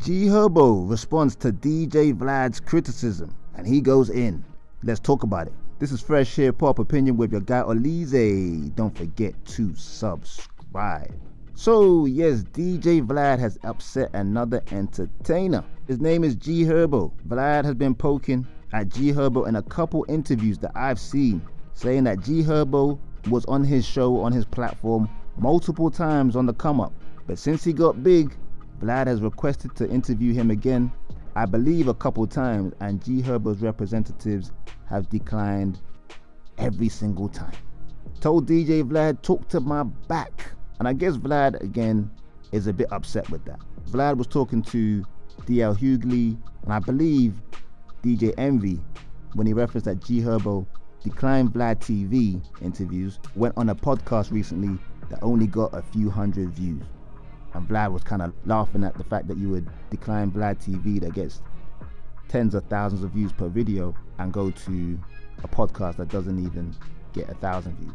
Herbo responds to DJ Vlad's criticism and he goes in. Let's talk about it. This is Fresh Hip-Hop Opinion with your guy Oleezeh. Don't forget to subscribe. So yes, DJ Vlad has upset another entertainer. His name is Herbo. Vlad has been poking at Herbo in a couple interviews that I've seen, saying that Herbo was on his show, on his platform, multiple times on the come up. But since he got big, Vlad has requested to interview him again, I believe a couple times, and Herbo's representatives have declined every single time. Told DJ Vlad, talk to my back. And I guess Vlad, again, is a bit upset with that. Vlad was talking to DL Hughley, and I believe DJ Envy, when he referenced that Herbo declined Vlad TV interviews, went on a podcast recently that only got a few hundred views. And Vlad was kind of laughing at the fact that you would decline Vlad TV that gets tens of thousands of views per video and go to a podcast that doesn't even get 1,000 views.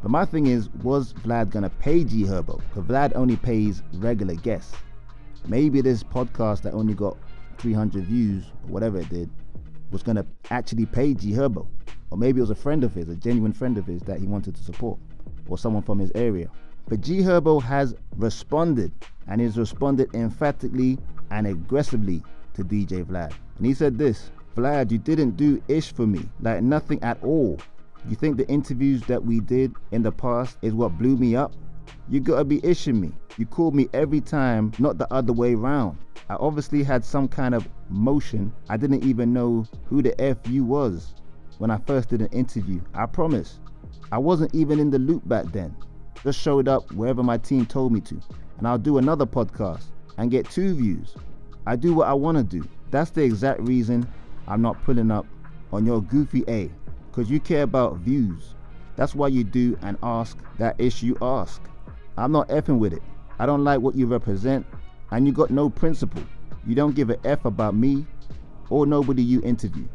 But my thing is, was Vlad gonna pay Herbo? Because Vlad only pays regular guests. Maybe this podcast that only got 300 views, or whatever it did, was gonna actually pay Herbo. Or maybe it was a friend of his, a genuine friend of his that he wanted to support, or someone from his area. But Herbo has responded, and he's responded emphatically and aggressively to DJ Vlad. And he said this: Vlad, you didn't do ish for me, like nothing at all. You think the interviews that we did in the past is what blew me up? You gotta be ishing me. You called me every time, not the other way round. I obviously had some kind of motion. I didn't even know who the F you was when I first did an interview. I promise. I wasn't even in the loop back then. Just showed up wherever my team told me to. And I'll do another podcast and get 2 views. I do what I wanna do. That's the exact reason I'm not pulling up on your goofy A. Because you care about views. That's why you do and ask that ish you ask. I'm not effing with it. I don't like what you represent, and you got no principle. You don't give a F about me or nobody you interview.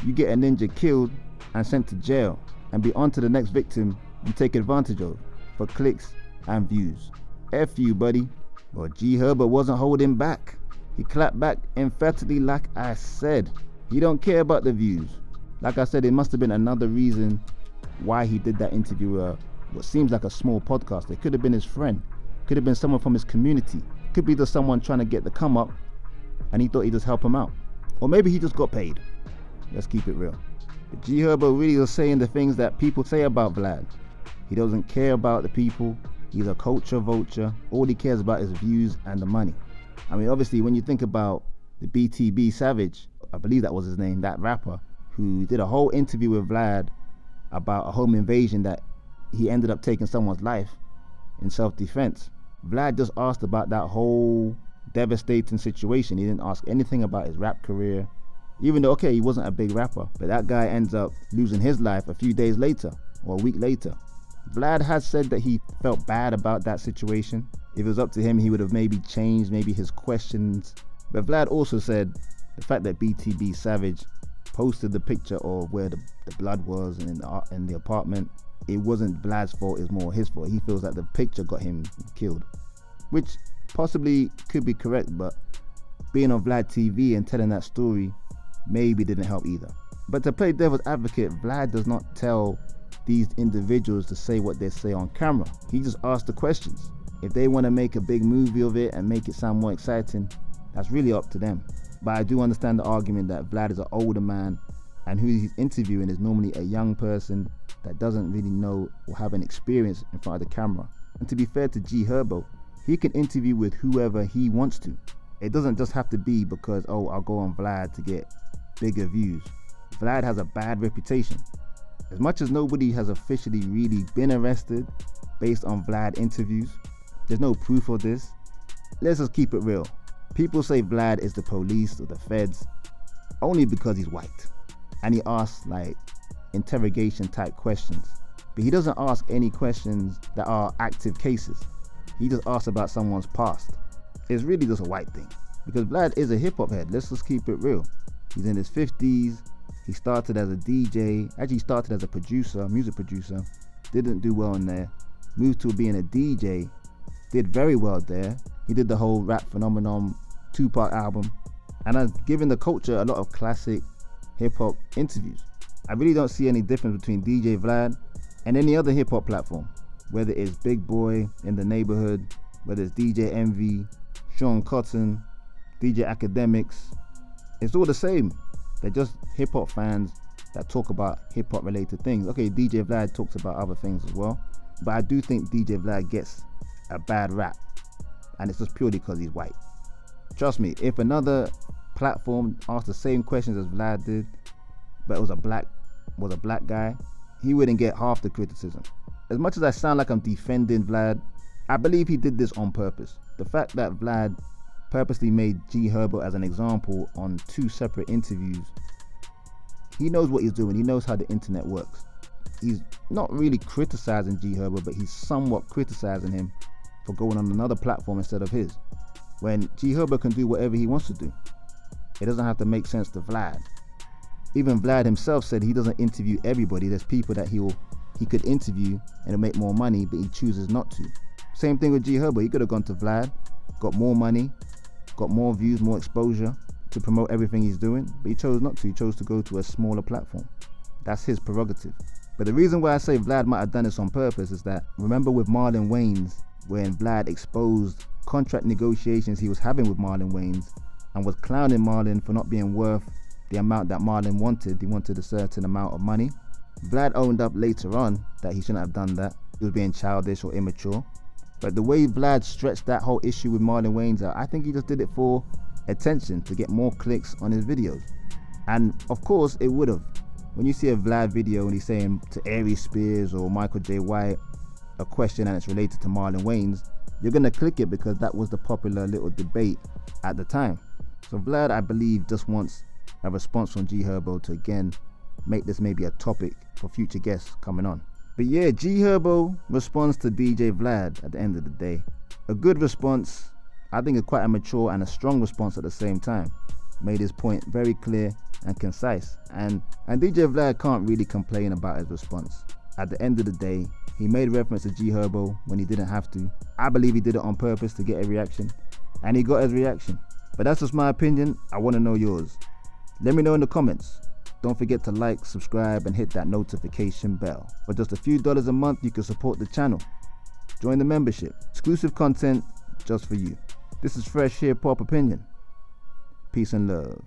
You get a ninja killed and sent to jail and be on to the next victim you take advantage of for clicks and views. F you, buddy. Well, Herbo wasn't holding back. He clapped back emphatically like I said. He don't care about the views. Like I said, it must have been another reason why he did that interview. What seems like a small podcast. It could have been his friend. Could have been someone from his community. Could be just someone trying to get the come up and he thought he'd just help him out. Or maybe he just got paid. Let's keep it real. But Herbo really was saying the things that people say about Vlad. He doesn't care about the people. He's a culture vulture. All he cares about is views and the money. I mean, obviously, when you think about the BTB Savage, I believe that was his name, that rapper, who did a whole interview with Vlad about a home invasion that he ended up taking someone's life in self-defense. Vlad just asked about that whole devastating situation. He didn't ask anything about his rap career, even though, okay, he wasn't a big rapper, but that guy ends up losing his life a few days later or a week later. Vlad has said that he felt bad about that situation. If it was up to him, he would have maybe changed his questions. But Vlad also said the fact that BTB Savage posted the picture of where the blood was in the apartment, it wasn't Vlad's fault, it's more his fault. He feels that the picture got him killed, which possibly could be correct, but being on Vlad TV and telling that story maybe didn't help either. But to play devil's advocate, Vlad does not tell these individuals to say what they say on camera. He just asks the questions. If they want to make a big movie of it and make it sound more exciting, that's really up to them. But I do understand the argument that Vlad is an older man and who he's interviewing is normally a young person that doesn't really know or have an experience in front of the camera. And to be fair to Herbo, he can interview with whoever he wants to. It doesn't just have to be because, oh, I'll go on Vlad to get bigger views. Vlad has a bad reputation. As much as nobody has officially really been arrested based on Vlad interviews, there's no proof of this. Let's just keep it real. People say Vlad is the police or the feds only because he's white. And he asks like interrogation type questions. But he doesn't ask any questions that are active cases. He just asks about someone's past. It's really just a white thing. Because Vlad is a hip hop head. Let's just keep it real. He's in his 50s. He started as a DJ. Actually started as a producer, music producer. Didn't do well in there. Moved to being a DJ. Did very well there. He did the whole rap phenomenon Tupac album, and has given the culture a lot of classic hip-hop interviews. I really don't see any difference between DJ Vlad and any other hip-hop platform, whether it's Big Boy, In the Neighborhood, whether it's DJ Envy, Sean Cotton, DJ Academics. It's all the same. They're just hip-hop fans that talk about hip-hop related things. Okay, DJ Vlad talks about other things as well, but I do think DJ Vlad gets a bad rap, and it's just purely because he's white. Trust me, if another platform asked the same questions as Vlad did, but it was a black guy, he wouldn't get half the criticism. As much as I sound like I'm defending Vlad, I believe he did this on purpose. The fact that Vlad purposely made G Herbo as an example on 2 separate interviews, he knows what he's doing. He knows how the internet works. He's not really criticizing G Herbo, but he's somewhat criticizing him for going on another platform instead of his, when G Herbo can do whatever he wants to do. It doesn't have to make sense to Vlad. Even Vlad himself said he doesn't interview everybody. There's people that he could interview and it'll make more money, but he chooses not to. Same thing with G Herbo. He could have gone to Vlad, got more money, got more views, more exposure to promote everything he's doing, but he chose not to. He chose to go to a smaller platform. That's his prerogative. But the reason why I say Vlad might have done this on purpose is that, remember with Marlon Wayans, when Vlad exposed contract negotiations he was having with Marlon Wayans and was clowning Marlon for not being worth the amount that Marlon wanted. He wanted a certain amount of money. Vlad owned up later on that he shouldn't have done that. He was being childish or immature. But the way Vlad stretched that whole issue with Marlon Wayans out, I think he just did it for attention, to get more clicks on his videos. And of course it would have. When you see a Vlad video and he's saying to Aries Spears or Michael J. White a question and it's related to Marlon Wayans, you're gonna click it because that was the popular little debate at the time. So Vlad, I believe, just wants a response from G Herbo to again make this maybe a topic for future guests coming on. But yeah, G Herbo responds to DJ Vlad at the end of the day. A good response. I think it's quite a mature and a strong response at the same time. Made his point very clear and concise. And DJ Vlad can't really complain about his response. At the end of the day, he made reference to G Herbo when he didn't have to. I believe he did it on purpose to get a reaction, and he got his reaction. But that's just my opinion. I want to know yours. Let me know in the comments. Don't forget to like, subscribe, and hit that notification bell. For just a few dollars a month, you can support the channel. Join the membership. Exclusive content just for you. This is Fresh Hip Hop Opinion. Peace and love.